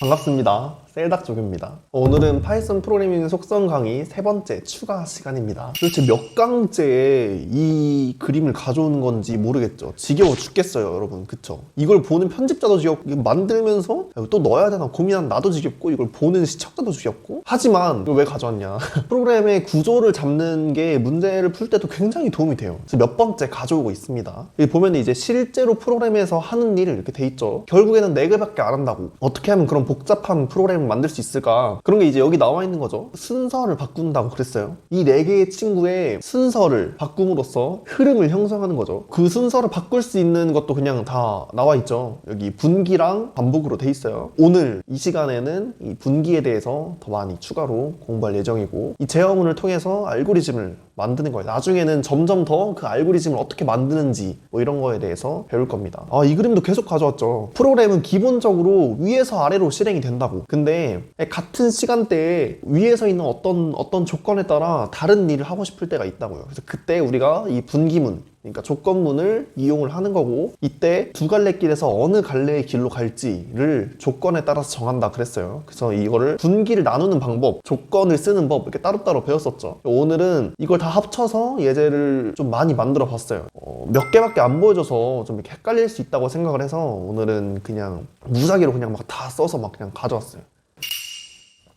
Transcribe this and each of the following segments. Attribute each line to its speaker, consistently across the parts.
Speaker 1: 반갑습니다. 셀닥조교입니다. 오늘은 파이썬 프로그래밍 속성 강의 세 번째 추가 시간입니다. 도대체 몇 강째에 이 그림을 가져오는 건지 모르겠죠. 지겨워 죽겠어요, 여러분. 그쵸? 이걸 보는 편집자도 지겹고, 이거 만들면서 또 넣어야 되나 고민한 나도 지겹고, 이걸 보는 시청자도 지겹고. 하지만 이걸 왜 가져왔냐? 프로그램의 구조를 잡는 게 문제를 풀 때도 굉장히 도움이 돼요. 그래서 몇 번째 가져오고 있습니다. 여기 보면 이제 실제로 프로그램에서 하는 일을 이렇게 돼 있죠. 결국에는 4개밖에 안 한다고. 어떻게 하면 그런 복잡한 프로그램을 만들 수 있을까? 그런 게 이제 여기 나와 있는 거죠. 순서를 바꾼다고 그랬어요. 이 4개의 친구의 순서를 바꿈으로써 흐름을 형성하는 거죠. 그 순서를 바꿀 수 있는 것도 그냥 다 나와 있죠. 여기 분기랑 반복으로 돼 있어요. 오늘 이 시간에는 이 분기에 대해서 더 많이 추가로 공부할 예정이고, 이 제어문을 통해서 알고리즘을 만드는 거예요. 나중에는 점점 더 그 알고리즘을 어떻게 만드는지 뭐 이런 거에 대해서 배울 겁니다. 이 그림도 계속 가져왔죠. 프로그램은 기본적으로 위에서 아래로 실행이 된다고. 근데 같은 시간대에 위에서 있는 어떤 조건에 따라 다른 일을 하고 싶을 때가 있다고요. 그래서 그때 우리가 이 분기문, 그러니까 조건문을 이용을 하는 거고, 이때 두 갈래 길에서 어느 갈래의 길로 갈지를 조건에 따라서 정한다 그랬어요. 그래서 이거를 분기를 나누는 방법, 조건을 쓰는 법 이렇게 따로따로 배웠었죠. 오늘은 이걸 다 합쳐서 예제를 좀 많이 만들어 봤어요. 몇 개밖에 안 보여줘서 좀 이렇게 헷갈릴 수 있다고 생각을 해서 오늘은 그냥 무작위로 그냥 막 다 써서 막 그냥 가져왔어요.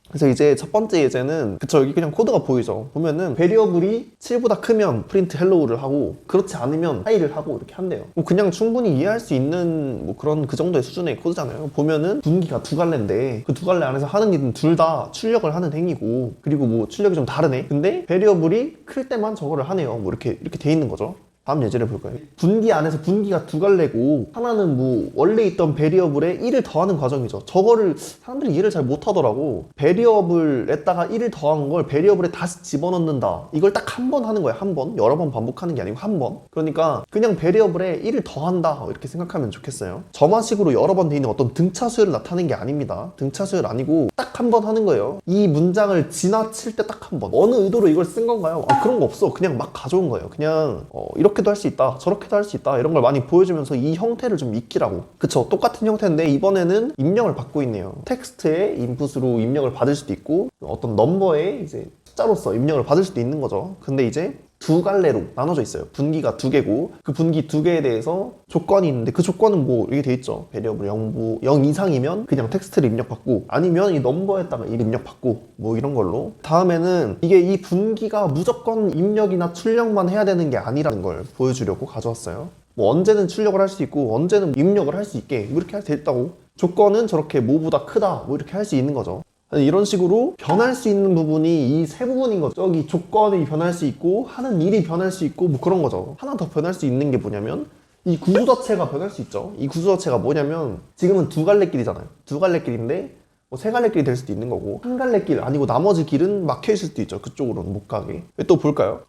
Speaker 1: 그래서 이제 첫 번째 예제는, 그쵸, 여기 그냥 코드가 보이죠. 보면은 베리어블이 7보다 크면 프린트 헬로우를 하고, 그렇지 않으면 하이를 하고 이렇게 한대요. 뭐 그냥 충분히 이해할 수 있는 뭐 그런 그 정도의 수준의 코드잖아요. 보면은 분기가 두 갈래인데 그 두 갈래 안에서 하는 일은 둘 다 출력을 하는 행위고, 그리고 뭐 출력이 좀 다르네. 근데 베리어블이 클 때만 저거를 하네요. 뭐 이렇게 돼 있는 거죠. 다음 예제를 볼까요? 분기 안에서 분기가 두 갈래고, 하나는 뭐 원래 있던 베리어블에 1을 더하는 과정이죠. 저거를 사람들이 이해를 잘 못하더라고. 베리어블에다가 1을 더한 걸 베리어블에 다시 집어넣는다. 이걸 딱 한 번 하는 거예요. 한 번. 여러 번 반복하는 게 아니고 한 번. 그러니까 그냥 베리어블에 1을 더한다 이렇게 생각하면 좋겠어요. 점화식으로 여러 번 돼 있는 어떤 등차수열을 나타내는 게 아닙니다. 등차수열 아니고 딱 한 번 하는 거예요. 이 문장을 지나칠 때 딱 한 번. 어느 의도로 이걸 쓴 건가요? 그런 거 없어. 그냥 막 가져온 거예요. 그냥 이렇게도 할 수 있다, 저렇게도 할 수 있다, 이런 걸 많이 보여주면서 이 형태를 좀 익히라고. 그쵸, 똑같은 형태인데 이번에는 입력을 받고 있네요. 텍스트의 인풋으로 입력을 받을 수도 있고, 어떤 넘버의 이제 숫자로서 입력을 받을 수도 있는 거죠. 근데 이제 두 갈래로 나눠져 있어요. 분기가 두 개고, 그 분기 두 개에 대해서 조건이 있는데, 그 조건은 뭐 이게 돼 있죠. 베리어블 0 이상이면 그냥 텍스트를 입력받고, 아니면 이 넘버에다가 1 입력받고, 뭐 이런 걸로. 다음에는 이게 이 분기가 무조건 입력이나 출력만 해야 되는 게 아니라는 걸 보여주려고 가져왔어요. 뭐 언제는 출력을 할 수 있고 언제는 입력을 할 수 있게 뭐 이렇게 할 수 있다고. 조건은 저렇게 뭐보다 크다 뭐 이렇게 할 수 있는 거죠. 이런 식으로 변할 수 있는 부분이 이 세 부분인 거죠. 저기 조건이 변할 수 있고, 하는 일이 변할 수 있고, 뭐 그런 거죠. 하나 더 변할 수 있는 게 뭐냐면 이 구조 자체가 변할 수 있죠. 이 구조 자체가 뭐냐면, 지금은 두 갈래 길이잖아요. 두 갈래 길인데 뭐 세 갈래 길이 될 수도 있는 거고, 한 갈래 길 아니고 나머지 길은 막혀 있을 수도 있죠. 그쪽으로는 못 가게. 또 볼까요?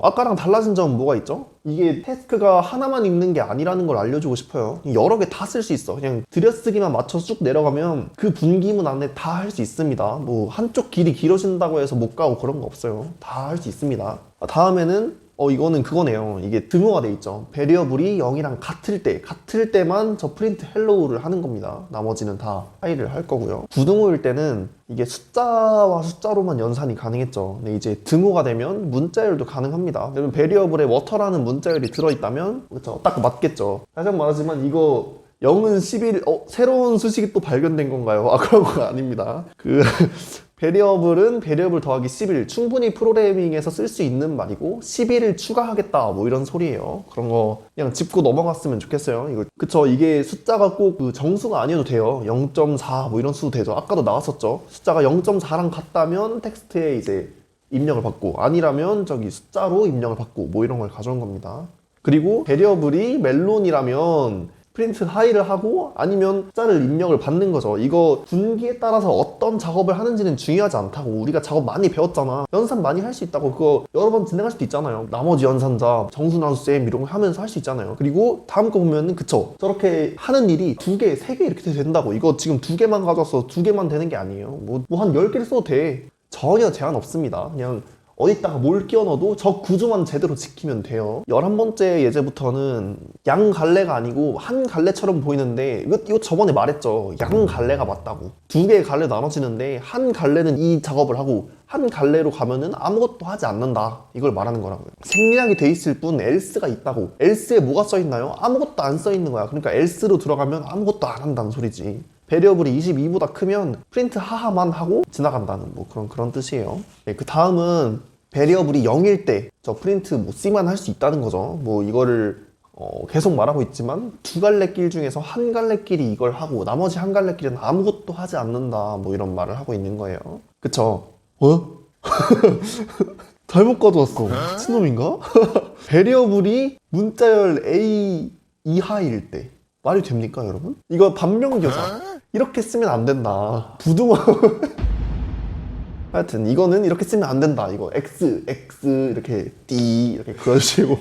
Speaker 1: 아까랑 달라진 점은 뭐가 있죠? 이게 태스크가 하나만 있는 게 아니라는 걸 알려주고 싶어요. 여러 개 다 쓸 수 있어. 그냥 들여쓰기만 맞춰서 쭉 내려가면 그 분기문 안에 다 할 수 있습니다. 뭐 한쪽 길이 길어진다고 해서 못 가고 그런 거 없어요. 다 할 수 있습니다. 다음에는 이거는 그거네요. 이게 등호가 돼 있죠. 베리어블이 0이랑 같을 때만 저 프린트 헬로우를 하는 겁니다. 나머지는 다 하이를 할 거고요. 부등호일 때는 이게 숫자와 숫자로만 연산이 가능했죠. 근데 이제 등호가 되면 문자열도 가능합니다. 그러면 베리어블에 워터라는 문자열이 들어있다면, 그렇죠, 딱 맞겠죠. 다시 한번 말하지만 이거 0은 11, 새로운 수식이 또 발견된 건가요? 그런 거 아닙니다. 베리어블은 베리어블 더하기 11, 충분히 프로그래밍에서 쓸 수 있는 말이고, 11을 추가하겠다 뭐 이런 소리예요. 그런 거 그냥 짚고 넘어갔으면 좋겠어요. 이거 그쵸, 이게 숫자가 꼭 그 정수가 아니어도 돼요. 0.4 뭐 이런 수도 되죠. 아까도 나왔었죠. 숫자가 0.4랑 같다면 텍스트에 이제 입력을 받고, 아니라면 저기 숫자로 입력을 받고, 뭐 이런 걸 가져온 겁니다. 그리고 베리어블이 멜론이라면 프린트 하이를 하고, 아니면 숫자를 입력을 받는 거죠. 이거 분기에 따라서 어떤 작업을 하는지는 중요하지 않다고. 우리가 작업 많이 배웠잖아. 연산 많이 할 수 있다고. 그거 여러 번 진행할 수도 있잖아요. 나머지 연산자, 정수나눗셈 이런 거 하면서 할 수 있잖아요. 그리고 다음 거 보면은, 그쵸, 저렇게 하는 일이 2개, 3개 이렇게 된다고. 이거 지금 2개만 가져와서 2개만 되는 게 아니에요. 뭐 한 10개를 써도 돼. 전혀 제한 없습니다. 그냥 어디다가 뭘 끼워 넣어도 저 구조만 제대로 지키면 돼요. 11번째 예제부터는 양 갈래가 아니고 한 갈래처럼 보이는데 이거 저번에 말했죠. 양 갈래가 맞다고. 두 개의 갈래 나눠지는데 한 갈래는 이 작업을 하고 한 갈래로 가면은 아무것도 하지 않는다, 이걸 말하는 거라고요. 생략이 돼 있을 뿐 else가 있다고. else에 뭐가 써 있나요? 아무것도 안 써 있는 거야. 그러니까 else로 들어가면 아무것도 안 한다는 소리지. 베리어블이 22보다 크면 프린트 하하만 하고 지나간다는 뭐 그런 뜻이에요. 네, 그 다음은 베리어블이 0일 때 저 프린트 뭐 C만 할 수 있다는 거죠. 뭐 이거를 계속 말하고 있지만 두 갈래 길 중에서 한 갈래 길이 이걸 하고 나머지 한 갈래 길은 아무것도 하지 않는다, 뭐 이런 말을 하고 있는 거예요. 그쵸? 잘못 가져왔어. 미친놈인가? 베리어블이 문자열 A 이하일 때 말이 됩니까, 여러분? 이거 반면교사 이렇게 쓰면 안 된다. 부등호 하여튼 이거는 이렇게 쓰면 안 된다. 이거 X 이렇게 D 이렇게 그어주시고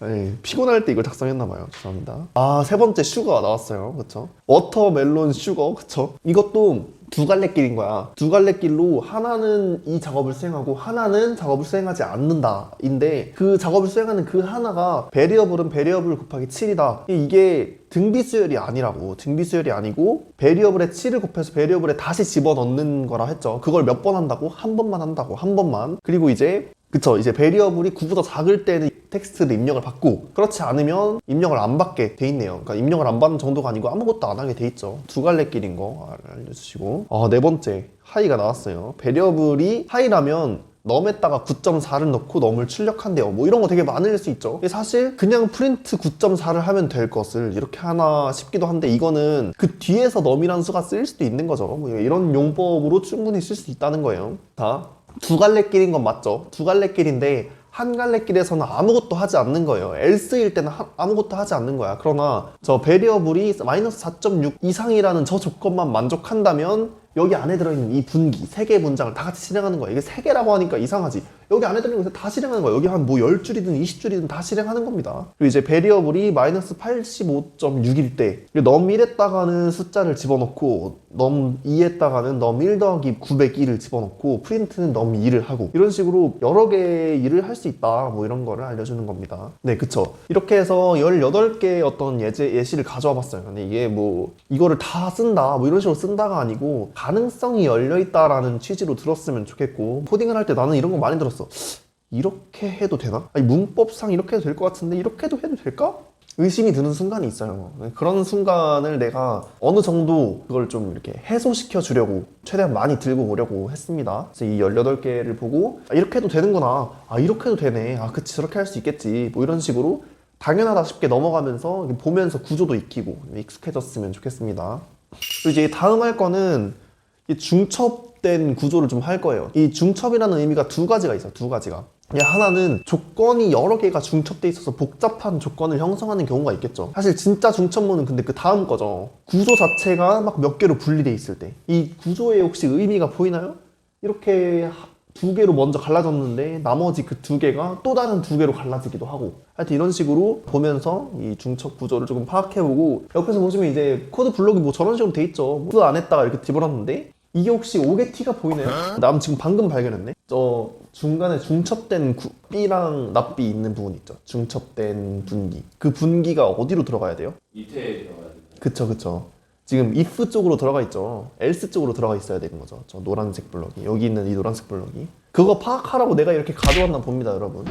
Speaker 1: 네, 피곤할 때 이걸 작성했나봐요. 죄송합니다. 아, 세 번째 슈가 나왔어요. 그쵸? 워터멜론 슈거. 그쵸? 이것도 두 갈래 길인 거야. 두 갈래 길로 하나는 이 작업을 수행하고 하나는 작업을 수행하지 않는다 인데, 그 작업을 수행하는 그 하나가 베리어블은 베리어블 곱하기 7이다. 이게 등비수열이 아니라고. 등비수열이 아니고 베리어블에 7을 곱해서 베리어블에 다시 집어넣는 거라 했죠. 그걸 몇 번 한다고? 한 번만 한다고. 한 번만. 그리고 이제 그쵸, 이제 베리어블이 9보다 작을 때는 텍스트를 입력을 받고, 그렇지 않으면 입력을 안 받게 돼 있네요. 그러니까 입력을 안 받는 정도가 아니고 아무것도 안 하게 돼 있죠. 두 갈래 길인 거 알려주시고. 네 번째 하이가 나왔어요. 베리어블이 하이라면 넘에다가 9.4를 넣고 넘을 출력한대요. 뭐 이런 거 되게 많을 수 있죠. 사실 그냥 프린트 9.4를 하면 될 것을 이렇게 하나 싶기도 한데, 이거는 그 뒤에서 넘이라는 수가 쓰일 수도 있는 거죠. 뭐 이런 용법으로 충분히 쓸 수 있다는 거예요. 두 갈래 길인 건 맞죠. 두 갈래 길인데 한 갈래 길에서는 아무것도 하지 않는 거예요. else일 때는 아무것도 하지 않는 거야. 그러나 저 베리어블이 마이너스 4.6 이상이라는 저 조건만 만족한다면 여기 안에 들어있는 이 분기, 세 개의 문장을 다 같이 실행하는 거야. 이게 세 개라고 하니까 이상하지. 여기 안에 들어있는 거 다 실행하는 거야. 여기 한 뭐 10줄이든 20줄이든 다 실행하는 겁니다. 그리고 이제 베리어블이 마이너스 85.6일 때 넘 1에다가는 숫자를 집어넣고 넘 2에다가는 넘 1 더하기 901을 집어넣고 프린트는 넘 2를 하고, 이런 식으로 여러 개의 일을 할 수 있다, 뭐 이런 거를 알려주는 겁니다. 네, 그쵸. 이렇게 해서 18개의 어떤 예시를 가져와 봤어요. 근데 이게 뭐 이거를 다 쓴다, 뭐 이런 식으로 쓴다가 아니고 가능성이 열려있다라는 취지로 들었으면 좋겠고, 코딩을 할 때 나는 이런 거 많이 들었어. 이렇게 해도 되나? 아니, 문법상 이렇게 해도 될 것 같은데 이렇게 해도 될까? 의심이 드는 순간이 있어요. 그런 순간을 내가 어느 정도 그걸 좀 이렇게 해소시켜 주려고 최대한 많이 들고 오려고 했습니다. 그래서 이 18개를 보고 이렇게 해도 되는구나, 이렇게 해도 되네, 그치, 저렇게 할 수 있겠지, 뭐 이런 식으로 당연하다 싶게 넘어가면서 보면서 구조도 익히고 익숙해졌으면 좋겠습니다. 그리고 이제 다음 할 거는 중첩된 구조를 좀 할 거예요. 이 중첩이라는 의미가 두 가지가 있어요. 두 가지가. 하나는 조건이 여러 개가 중첩돼 있어서 복잡한 조건을 형성하는 경우가 있겠죠. 사실 진짜 중첩문은 근데 그 다음 거죠. 구조 자체가 막 몇 개로 분리돼 있을 때, 이 구조에 혹시 의미가 보이나요? 이렇게 두 개로 먼저 갈라졌는데 나머지 그 두 개가 또 다른 두 개로 갈라지기도 하고, 하여튼 이런 식으로 보면서 이 중첩 구조를 조금 파악해보고, 옆에서 보시면 이제 코드 블록이 뭐 저런 식으로 돼 있죠. 코드 안에다가 이렇게 집어넣는데 이게 혹시 5개 T가 보이나요? 남 지금 방금 발견했네. 저 중간에 중첩된 B랑 납B 있는 부분 있죠. 중첩된 분기. 그 분기가 어디로 들어가야 돼요?
Speaker 2: 밑에 들어가야 돼요.
Speaker 1: 그쵸. 지금 if 쪽으로 들어가 있죠. else 쪽으로 들어가 있어야 되는 거죠. 저 노란색 블럭이. 여기 있는 이 노란색 블럭이. 그거 파악하라고 내가 이렇게 가져왔나 봅니다, 여러분.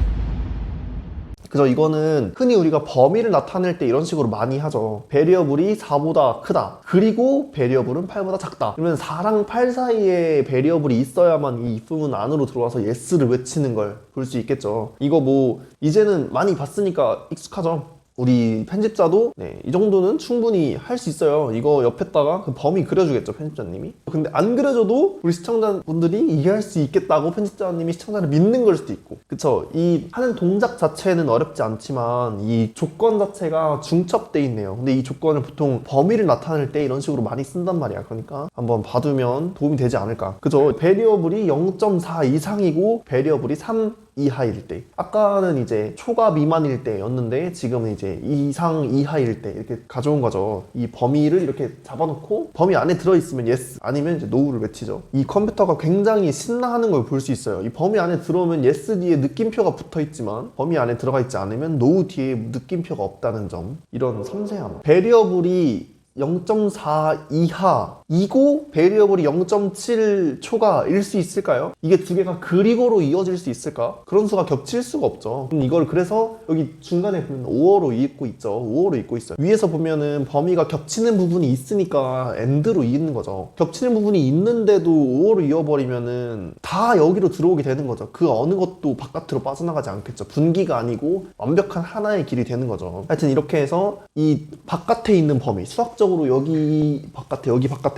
Speaker 1: 그래서 이거는 흔히 우리가 범위를 나타낼 때 이런 식으로 많이 하죠. 베리어블이 4보다 크다, 그리고 베리어블은 8보다 작다. 그러면 4랑 8 사이에 베리어블이 있어야만 이 if문 안으로 들어와서 yes를 외치는 걸 볼 수 있겠죠. 이거 뭐 이제는 많이 봤으니까 익숙하죠. 우리 편집자도 이 정도는 충분히 할 수 있어요. 이거 옆에다가 그 범위 그려주겠죠, 편집자님이. 근데 안 그려줘도 우리 시청자분들이 이해할 수 있겠다고 편집자님이 시청자를 믿는 걸 수도 있고, 그쵸? 이 하는 동작 자체는 어렵지 않지만 이 조건 자체가 중첩돼 있네요. 근데 이 조건을 보통 범위를 나타낼 때 이런 식으로 많이 쓴단 말이야. 그러니까 한번 봐두면 도움이 되지 않을까. 그죠? 베리어블이 0.4 이상이고 베리어블이 3 이하일 때, 아까는 이제 초과 미만일 때였는데 지금은 이제 이상 이하일 때 이렇게 가져온 거죠. 이 범위를 이렇게 잡아놓고 범위 안에 들어있으면 yes, 아니면 이제 no를 외치죠. 이 컴퓨터가 굉장히 신나하는 걸 볼 수 있어요. 이 범위 안에 들어오면 yes 뒤에 느낌표가 붙어있지만 범위 안에 들어가 있지 않으면 no 뒤에 느낌표가 없다는 점, 이런 섬세함. 베리어블이 0.4 이하이고 베리어블이 0.7 초과일 수 있을까요? 이게 두 개가 그리고로 이어질 수 있을까? 그런 수가 겹칠 수가 없죠. 이걸 그래서 여기 중간에 보면 5어로 읽고 있죠. 5어로 읽고 있어요. 위에서 보면은 범위가 겹치는 부분이 있으니까 AND로 읽는 거죠. 겹치는 부분이 있는데도 5어로 이어버리면은 다 여기로 들어오게 되는 거죠. 그 어느 것도 바깥으로 빠져나가지 않겠죠. 분기가 아니고 완벽한 하나의 길이 되는 거죠. 하여튼 이렇게 해서 이 바깥에 있는 범위, 수학적으로 여기 바깥에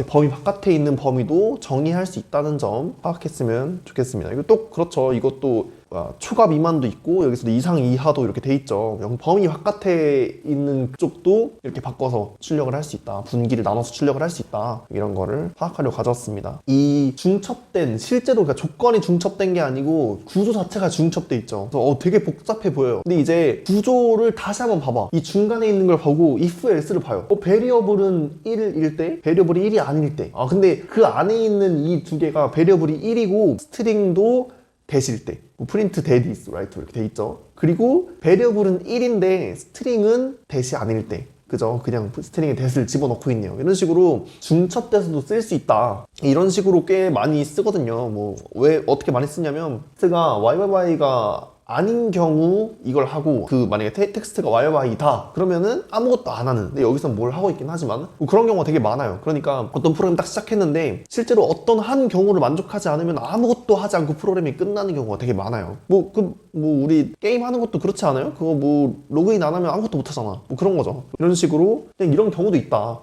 Speaker 1: 범위 바깥에 있는 범위도 정의할 수 있다는 점 파악했으면 좋겠습니다. 이거 또 그렇죠. 이것도 초과 미만도 있고 여기서도 이상 이하도 이렇게 돼 있죠. 범위 바깥에 있는 쪽도 이렇게 바꿔서 출력을 할 수 있다. 분기를 나눠서 출력을 할 수 있다. 이런 거를 파악하려고 가져왔습니다. 이 중첩된, 실제로 그러니까 조건이 중첩된 게 아니고 구조 자체가 중첩돼 있죠. 그래서 되게 복잡해 보여요. 근데 이제 구조를 다시 한번 봐봐. 이 중간에 있는 걸 보고 if else를 봐요. 베리어블은 1일 때, 베리어블이 1이 아닐 때. 근데 그 안에 있는 이 두 개가 베리어블이 1이고 스트링도 대실 때, 프린트 데디 is right 이렇게 돼 있죠. 그리고 베리어블은 1인데 스트링은 대시 아닐 때, 그죠? 그냥 스트링에 대시를 집어넣고 있네요. 이런 식으로 중첩돼서도 쓸 수 있다. 이런 식으로 꽤 많이 쓰거든요. 뭐 왜 어떻게 많이 쓰냐면 텍스트가 YYY가 아닌 경우 이걸 하고, 만약에 텍스트가 YY다 그러면은 아무것도 안 하는, 근데 여기서 뭘 하고 있긴 하지만 뭐 그런 경우가 되게 많아요. 그러니까 어떤 프로그램 딱 시작했는데 실제로 어떤 한 경우를 만족하지 않으면 아무것도 하지 않고 프로그램이 끝나는 경우가 되게 많아요. 우리 게임 하는 것도 그렇지 않아요? 그거 뭐 로그인 안 하면 아무것도 못 하잖아. 뭐 그런 거죠. 이런 식으로 그냥 이런 경우도 있다.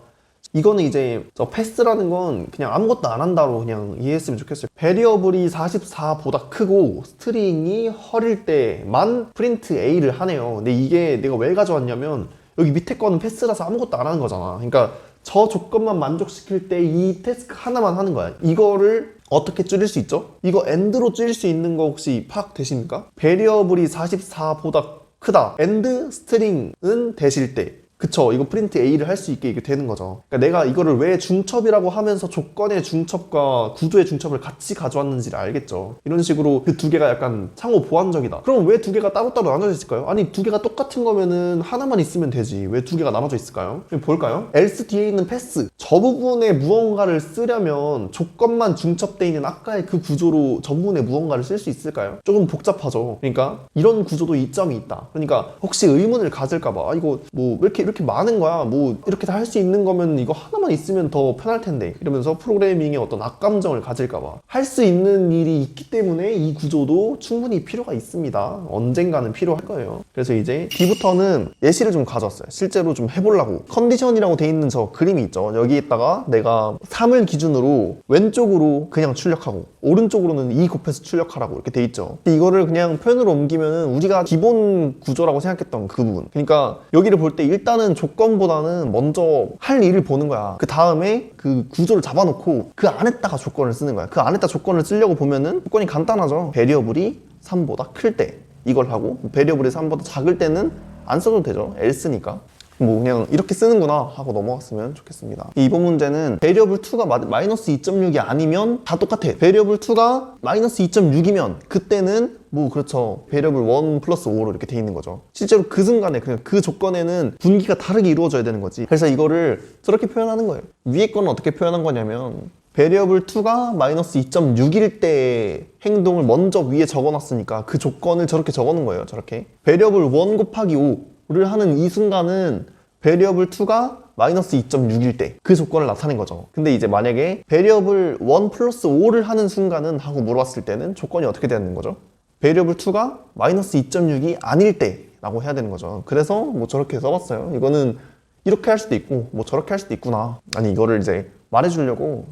Speaker 1: 이거는 이제 패스라는 건 그냥 아무것도 안 한다로 그냥 이해했으면 좋겠어요. 베리어블이 44보다 크고 스트링이 허릴 때만 프린트 A를 하네요. 근데 이게 내가 왜 가져왔냐면 여기 밑에 거는 패스라서 아무것도 안 하는 거잖아. 그러니까 저 조건만 만족시킬 때 이 태스크 하나만 하는 거야. 이거를 어떻게 줄일 수 있죠? 이거 AND로 줄일 수 있는 거 혹시 파악되십니까? 베리어블이 44보다 크다. AND 스트링은 대실 때. 그쵸, 이거 프린트 A를 할 수 있게 이게 되는 거죠. 그러니까 내가 이거를 왜 중첩이라고 하면서 조건의 중첩과 구조의 중첩을 같이 가져왔는지를 알겠죠. 이런 식으로 그 두 개가 약간 상호 보완적이다. 그럼 왜 두 개가 따로따로 나눠져 있을까요? 아니, 두 개가 똑같은 거면은 하나만 있으면 되지. 왜 두 개가 나눠져 있을까요? 볼까요? else 뒤에 있는 패스, 저 부분에 무언가를 쓰려면 조건만 중첩되어 있는 아까의 그 구조로 저 부분에 무언가를 쓸 수 있을까요? 조금 복잡하죠. 그러니까 이런 구조도 이점이 있다. 그러니까 혹시 의문을 가질까봐 이거 뭐 왜 이렇게 많은 거야, 뭐 이렇게 다 할 수 있는 거면 이거 하나만 있으면 더 편할 텐데, 이러면서 프로그래밍에 어떤 악감정을 가질까봐. 할 수 있는 일이 있기 때문에 이 구조도 충분히 필요가 있습니다. 언젠가는 필요할 거예요. 그래서 이제 D부터는 예시를 좀 가져왔어요. 실제로 좀 해보려고. 컨디션이라고 돼 있는 저 그림이 있죠. 여기에다가 내가 3을 기준으로 왼쪽으로 그냥 출력하고 오른쪽으로는 2 곱해서 출력하라고 이렇게 돼 있죠. 이거를 그냥 표현으로 옮기면은 우리가 기본 구조라고 생각했던 그 부분, 그러니까 여기를 볼 때 일단은 조건보다는 먼저 할 일을 보는 거야. 그 다음에 그 구조를 잡아놓고 그 안에다가 조건을 쓰는 거야. 그 안에다 조건을 쓰려고 보면은 조건이 간단하죠. 베리어블이 3보다 클 때 이걸 하고, 베리어블이 3보다 작을 때는 안 써도 되죠. else니까. 뭐 그냥 이렇게 쓰는구나 하고 넘어갔으면 좋겠습니다. 이번 문제는 베리어블 2가 마이너스 2.6이 아니면 다 똑같아. 베리어블 2가 마이너스 2.6이면 그때는 뭐 그렇죠, 베리어블 1 플러스 5로 이렇게 돼 있는 거죠. 실제로 그 순간에 그냥 그 조건에는 분기가 다르게 이루어져야 되는 거지. 그래서 이거를 저렇게 표현하는 거예요. 위에 거는 어떻게 표현한 거냐면 베리어블 2가 마이너스 2.6일 때 행동을 먼저 위에 적어놨으니까 그 조건을 저렇게 적어놓은 거예요. 저렇게 베리어블 1 곱하기 5를 하는 이 순간은 베리어블 2가 마이너스 2.6일 때 그 조건을 나타낸 거죠. 근데 이제 만약에 베리어블 1 플러스 5를 하는 순간은 하고 물어봤을 때는 조건이 어떻게 되는 거죠? 베리어블 2가 마이너스 2.6이 아닐 때 라고 해야 되는 거죠. 그래서 뭐 저렇게 써봤어요. 이거는 이렇게 할 수도 있고 뭐 저렇게 할 수도 있구나. 아니, 이거를 이제 말해주려고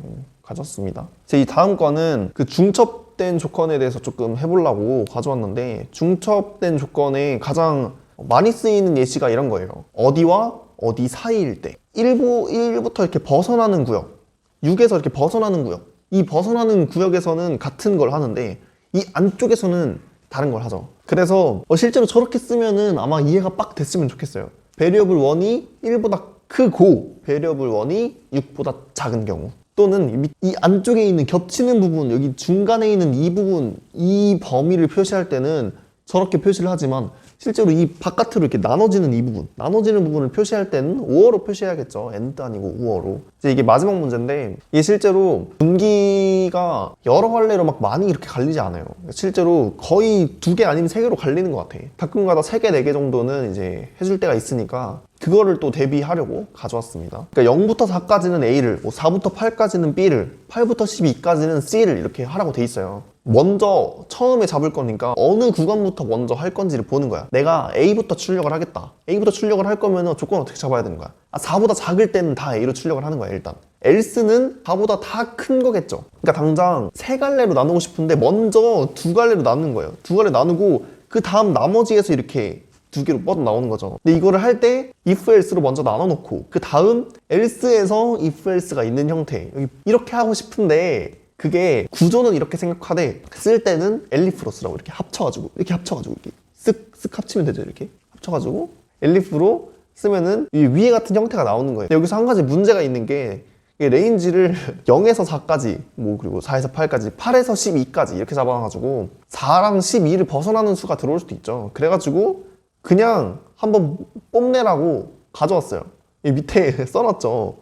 Speaker 1: 가졌습니다. 이 다음 거는 그 중첩된 조건에 대해서 조금 해보려고 가져왔는데, 중첩된 조건에 가장 많이 쓰이는 예시가 이런 거예요. 어디와 어디 사이일 때 1부터 이렇게 벗어나는 구역, 6에서 이렇게 벗어나는 구역, 이 벗어나는 구역에서는 같은 걸 하는데 이 안쪽에서는 다른 걸 하죠. 그래서 실제로 저렇게 쓰면은 아마 이해가 빡 됐으면 좋겠어요. 베리어블 1이 1보다 크고 베리어블 1이 6보다 작은 경우, 또는 이 안쪽에 있는 겹치는 부분, 여기 중간에 있는 이 부분, 이 범위를 표시할 때는 저렇게 표시를 하지만 실제로 이 바깥으로 이렇게 나눠지는 이 부분, 나눠지는 부분을 표시할 때는 우어로 표시해야겠죠. and 아니고 우어로. 이제 이게 마지막 문제인데, 이게 실제로 분기가 여러 갈래로 막 많이 이렇게 갈리지 않아요. 실제로 거의 2개 아니면 3개로 갈리는 것 같아. 가끔가다 3개, 4개 정도는 이제 해줄 때가 있으니까 그거를 또 대비하려고 가져왔습니다. 그러니까 0부터 4까지는 A를, 4부터 8까지는 B를, 8부터 12까지는 C를 이렇게 하라고 돼 있어요. 먼저 처음에 잡을 거니까 어느 구간부터 먼저 할 건지를 보는 거야. 내가 A부터 출력을 하겠다. A부터 출력을 할 거면 조건 어떻게 잡아야 되는 거야? 4보다 작을 때는 다 A로 출력을 하는 거야, 일단. else는 4보다 다 큰 거겠죠. 그러니까 당장 3갈래로 나누고 싶은데 먼저 2갈래로 나누는 거예요. 2갈래 나누고 그 다음 나머지에서 이렇게 2개로 뻗어 나오는 거죠. 근데 이거를 할 때 if else로 먼저 나눠놓고 그 다음 else에서 if else가 있는 형태, 여기 이렇게 하고 싶은데, 그게 구조는 이렇게 생각하되 쓸 때는 엘리프로 쓰라고. 이렇게 합쳐가지고 이렇게 쓱쓱 합치면 되죠. 이렇게 합쳐가지고 엘리프로 쓰면은 이 위에 같은 형태가 나오는 거예요. 여기서 한 가지 문제가 있는 게, 레인지를 0에서 4까지, 그리고 4에서 8까지, 8에서 12까지 이렇게 잡아가지고 4랑 12를 벗어나는 수가 들어올 수도 있죠. 그래가지고 그냥 한번 뽐내라고 가져왔어요. 이 밑에 써놨죠.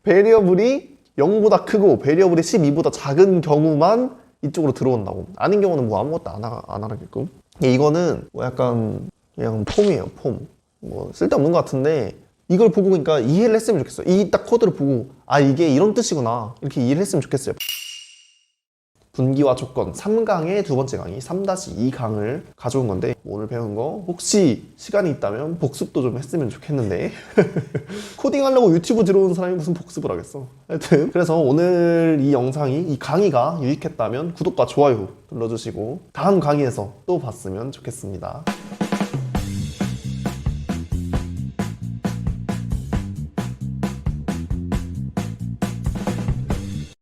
Speaker 1: 베리어블이 0보다 크고 베리어블이 12보다 작은 경우만 이쪽으로 들어온다고. 아닌 경우는 아무것도 안 하라게끔. 이거는 약간 그냥 폼이에요, 폼. 쓸데없는 것 같은데, 이걸 보고 그러니까 이해를 했으면 좋겠어요. 이 딱 코드를 보고 이게 이런 뜻이구나, 이렇게 이해를 했으면 좋겠어요. 분기와 조건 3강의 두 번째 강의 3-2강을 가져온 건데, 오늘 배운 거 혹시 시간이 있다면 복습도 좀 했으면 좋겠는데 코딩하려고 유튜브 들어오는 사람이 무슨 복습을 하겠어. 하여튼 그래서 오늘 이 영상이, 이 강의가 유익했다면 구독과 좋아요 눌러주시고 다음 강의에서 또 봤으면 좋겠습니다.